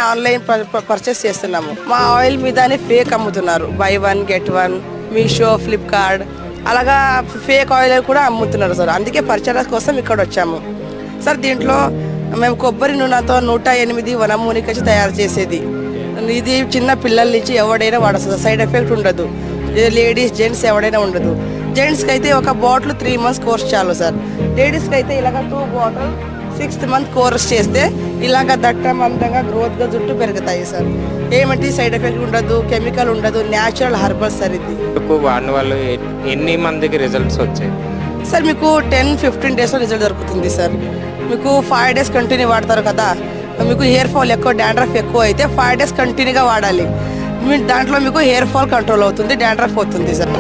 Online purchase చేస్తున్నాము. మా oil మీదనే ఫేక్ అమ్ముతున్నారు. బై 1 get 1 మీషో, ఫ్లిప్కార్ట్ అలాగా ఫేక్ ఆయిల్ కూడా అమ్ముతున్నారు సార్. అందుకే పరిచయాల కోసం ఇక్కడ వచ్చాము సార్. దీంట్లో మేము కొబ్బరి నూనెతో 108 వనమూలికచి తయారు చేసేది. ఇది చిన్న పిల్లల నుంచి ఎవడైనా వాడచ్చు. సైడ్ ఎఫెక్ట్ ఉండదు. లేడీస్ జెంట్స్ ఎవడైనా ఉండదు. జెంట్స్కి అయితే ఒక బాటిల్ 3 months కోర్స్ చాలు సార్. లేడీస్కి అయితే ఇలాగ 2 బాటిల్ 6th month కోర్స్ చేస్తే ఇలాగ దట్టమంతంగా గ్రోత్గా జుట్టు పెరుగుతాయి సార్. ఏమంటే సైడ్ ఎఫెక్ట్ ఉండదు, కెమికల్ ఉండదు, న్యాచురల్ హర్బల్ సార్. ఇది వాడిన వాళ్ళు ఎన్ని మందికి రిజల్ట్స్ వచ్చాయి సార్? మీకు 10-15 daysలో రిజల్ట్ దొరుకుతుంది సార్. మీకు 5 days కంటిన్యూ వాడతారు కదా. మీకు హెయిర్ ఫాల్ ఎక్కువ, డాండ్రఫ్ ఎక్కువ అయితే 5 days కంటిన్యూగా వాడాలి. దాంట్లో మీకు హెయిర్ ఫాల్ కంట్రోల్ అవుతుంది, డాండ్రఫ్ అవుతుంది సార్.